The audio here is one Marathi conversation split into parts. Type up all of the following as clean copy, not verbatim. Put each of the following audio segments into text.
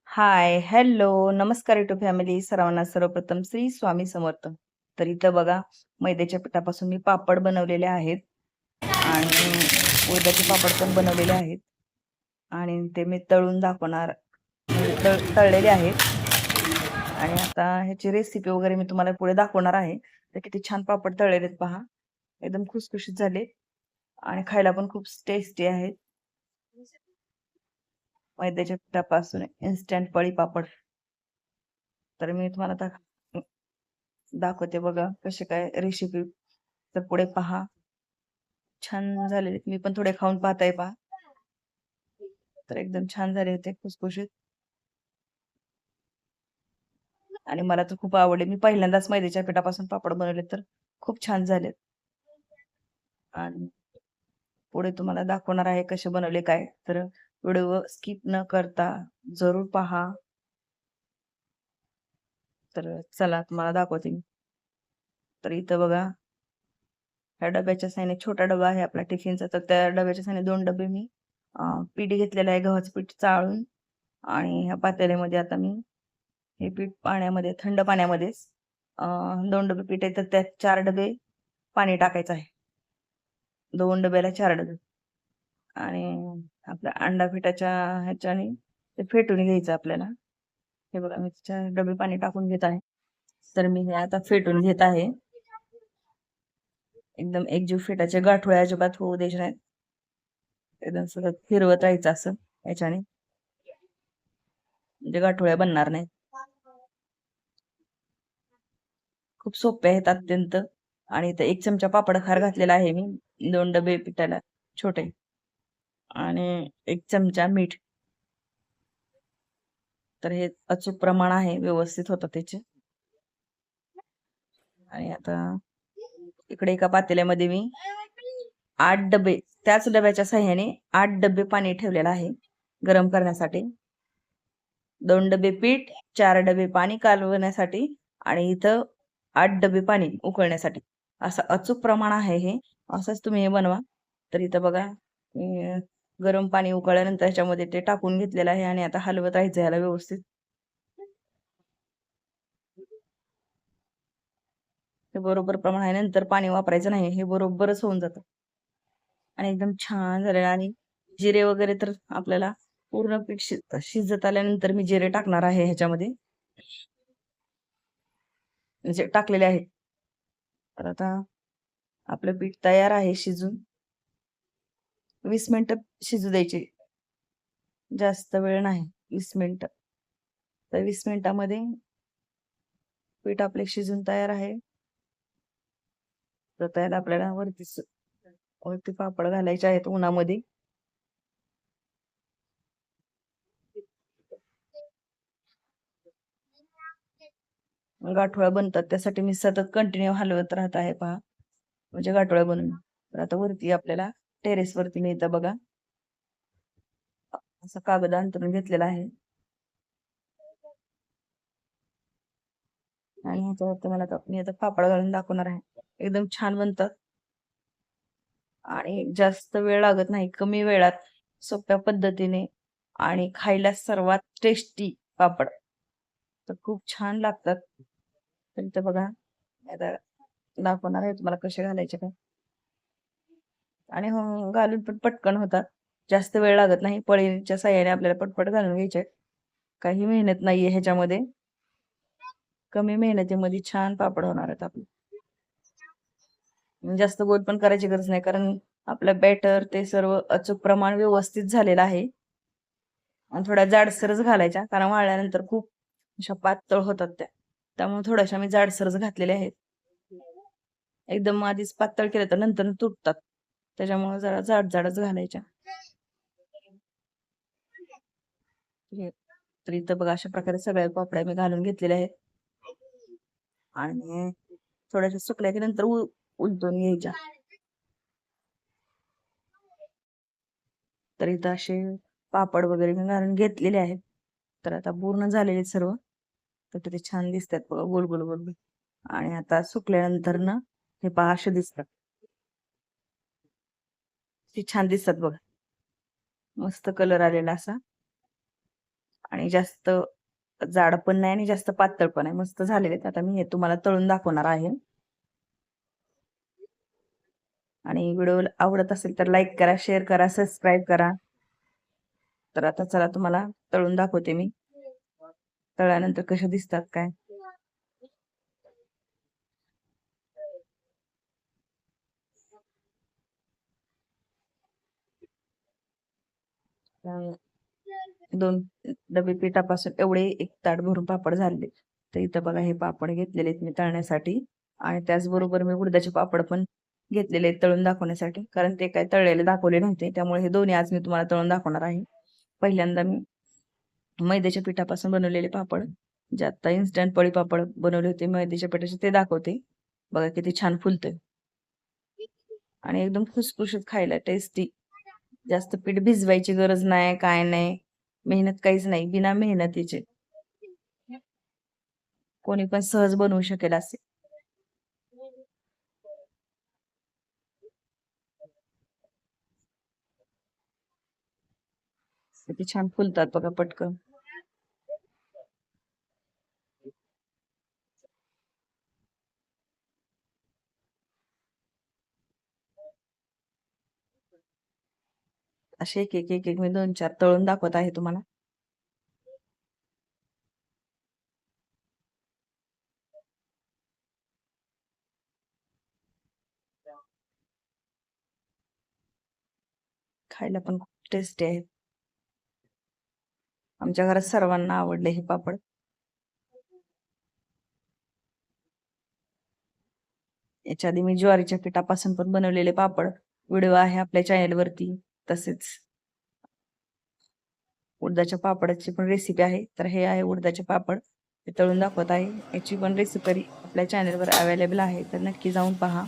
हाय, हॅलो, नमस्कार युट्यूब फॅमिली. सर्वांना सर्वप्रथम श्री स्वामी समर्थ. तर इथं बघा, मैद्याच्या पिठापासून मी पापड बनवलेले आहेत आणि उडदाचे पापड पण बनवलेले आहेत आणि ते मी तळून दाखवणार. तळलेले आहेत आणि आता ह्याची रेसिपी वगैरे मी तुम्हाला पुढे दाखवणार आहे. तर किती छान पापड तळलेले आहेत पहा. एकदम खुसखुशीत झाले आणि खायला पण खूप टेस्टी आहेत. मैद्याच्या पिठापासून इन्स्टंट पळी पापड. तर मी तुम्हाला दाखवते बघा कसे काय रेसिपी. तर पुढे पहा, छान झालेले. मी पण थोडे खाऊन पाहताय पहा. तर एकदम छान झाले होते, खुसखुशीत आणि मला तर खूप आवडले. मी पहिल्यांदाच मैद्याच्या पिठापासून पापड बनवले, तर खूप छान झाले. आणि पुढे तुम्हाला दाखवणार आहे कसे बनवले काय. तर व्हिडिओ स्किप न करता जरूर पहा. तर चला तुम्हाला दाखवते मी. तर इथं बघा, ह्या डब्याच्या साईने छोटा डबा आहे आपला टिफिनचा. तर त्या डब्याच्या साईने 2 डबे मी पीठ घेतलेलं आहे, गव्हाचं पीठ चाळून. आणि ह्या पातेल्यामध्ये आता मी हे पीठ पाण्यामध्ये, थंड पाण्यामध्येच 2 डबे पीठ आहे, तर त्यात 4 डबे पाणी टाकायचं आहे. 2 डब्याला 4 डबे. आणि आपल्या अंडा पिठाच्या ह्याच्याने ते फेटून घ्यायचं आपल्याला. हे बघा, मी 4 डबे पाणी टाकून घेत आहे. तर मी हे आता फेटून घेत आहे. एकदम एकजीव फेटायचे, गाठोड्या अजिबात होऊ द्यायचे नाहीत. एकदम सगळं फिरवत राहायचं असं याच्याने, म्हणजे गाठोड्या बनणार नाहीत. खूप सोपे आहेत अत्यंत. आणि इथं 1 चमचा पापड खार घातलेला आहे मी 2 डबे पिठाला छोटे. आणि 1 चमचा मीठ. तर हे अचूक प्रमाण आहे, व्यवस्थित होतं त्याचे. आणि आता इकडे एका पातेल्यामध्ये मी 8 डबे, त्याच डब्याच्या साह्याने 8 डबे पाणी ठेवलेलं आहे गरम करण्यासाठी. 2 डबे पीठ, 4 डबे पाणी कालवण्यासाठी आणि इथं 8 डबे पाणी उकळण्यासाठी. असं अचूक प्रमाण आहे हे. असंच तुम्ही हे बनवा. तर इथं बघा, मी गरम पाणी उकळल्यानंतर ह्याच्यामध्ये ते टाकून घेतलेलं आहे आणि आता हलवत राहायचं ह्याला व्यवस्थित. हे बरोबर प्रमाण आहे, नंतर पाणी वापरायचं नाही. हे बरोबरच होऊन जातं आणि एकदम छान झालेलं. आणि जिरे वगैरे तर आपल्याला पूर्ण पीठ शिजत आल्यानंतर मी जिरे टाकणार आहे ह्याच्यामध्ये, म्हणजे टाकलेले आहेत. तर आता आपलं पीठ तयार आहे शिजून. 20 मिनिटं शिजू द्यायचे, जास्त वेळ नाही, 20 मिनिटं. तर 20 मिनिटामध्ये पीठ आपले शिजून तयार आहे. तर त्यात आपल्याला वरती पापड घालायचे आहेत उन्हामध्ये. गाठोळ्या बनतात, त्यासाठी मी सतत कंटिन्यू हलवत राहत आहे पहा, म्हणजे गाठोळ्या बनून. तर आता वरती आपल्याला टेरेस वरती मी इथं बघा असा कागद अंथरून घेतलेला आहे आणि ह्याच्यावरती मी आता पापड घालून दाखवणार आहे. एकदम छान बनतात आणि जास्त वेळ लागत नाही, कमी वेळात सोप्या पद्धतीने आणि खायला सर्वात टेस्टी पापड. तर खूप छान लागतात. तर इथं बघा, आता दाखवणार आहे तुम्हाला कसे घालायचे काय. आणि हो, घालून पण पटकन होतात, जास्त वेळ लागत नाही. पळीच्या साह्याने आपल्याला पटपट घालून घ्यायचे. काही मेहनत नाहीये ह्याच्यामध्ये. कमी मेहनतीमध्ये छान पापड होणार आहेत आपले. जास्त गोल पण करायची गरज नाही, कारण आपलं बॅटर ते सर्व अचूक प्रमाण व्यवस्थित झालेलं आहे. आणि थोड्या जाडसरच घालायच्या, कारण वाळल्यानंतर खूप अशा पातळ होतात त्या. त्यामुळे थोड्याशा मी जाडसरच घातलेल्या आहेत. एकदम आधीच पातळ केलं तर नंतर तुटतात, त्याच्यामुळे जरा जाड जाडच घालायच्या. तर इथं बघा, अशा प्रकारे सगळ्या पापड्या मी घालून घेतलेल्या आहेत आणि थोड्याशा सुकल्या की नंतर उलटून घ्यायच्या. तर इथं असे पापड वगैरे मी घालून घेतलेले आहेत. तर आता पूर्ण झालेले सर्व. तर ते छान दिसतात बघा, गोल गोल गोल गोल. आणि आता सुकल्यानंतर ना हे पहा असे दिसतात. ते छान दिसतात बघा, मस्त कलर आलेला असा. आणि जास्त जाड पण नाही आणि जास्त पातळ पण आहे. मस्त झालेले आहेत. आता मी हे तुम्हाला तळून दाखवणार आहे. आणि व्हिडिओ आवडत असेल तर लाईक करा, शेअर करा, सबस्क्राईब करा. तर आता चला तुम्हाला तळून दाखवते मी. तळल्यानंतर कसे दिसतात काय. दोन डबे पिठापासून एवढे एक ताट भरून पापड झाले. तर इथं बघा हे पापड घेतलेले आहेत मी तळण्यासाठी. आणि त्याचबरोबर मी उडदाचे पापड पण घेतलेले आहेत तळून दाखवण्यासाठी. कारण ते काय तळलेले दाखवले नव्हते. त्यामुळे हे दोन्ही आज मी तुम्हाला तळून दाखवणार आहे. पहिल्यांदा मी मैद्याच्या पिठापासून बनवलेले पापड, जे आता इन्स्टंट पळी पापड बनवले होते मैद्याच्या पिठाचे, ते दाखवते. बघा किती छान फुलतंय आणि एकदम खुसखुशीत खायला टेस्टी. जास्त पीठ भिजवायची गरज नाही, काय नाही, मेहनत काहीच नाही, बिना मेहनतीचे कोणी पण सहज बनवू शकेल असे. किती छान फुलतात बघा पटकन. असे एक एक एक एक मी 2-4 तळून दाखवत आहे तुम्हाला. खायला पण खूप टेस्टी आहेत. आमच्या घरात सर्वांना आवडले हे पापड. याच्या आधी मी ज्वारीच्या पिठापासून पण बनवलेले पापड व्हिडिओ आहे आपल्या चॅनेलवरती. तसेच उडदाच्या पापडाची पण रेसिपी आहे. तर हे आहे उडदाचे पापड, ते तळून दाखवत आहे. याची पण रेसिपी आपल्या चॅनेलवर अवेलेबल आहे, तर नक्की जाऊन पहा.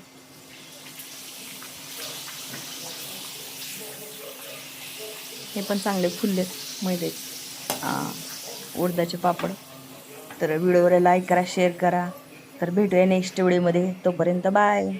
हे पण चांगले फुललेत मैद्याचे उडदाचे पापड. तर व्हिडिओवर लाईक करा, शेअर करा. तर भेटूया नेक्स्ट व्हिडिओमध्ये. तोपर्यंत बाय.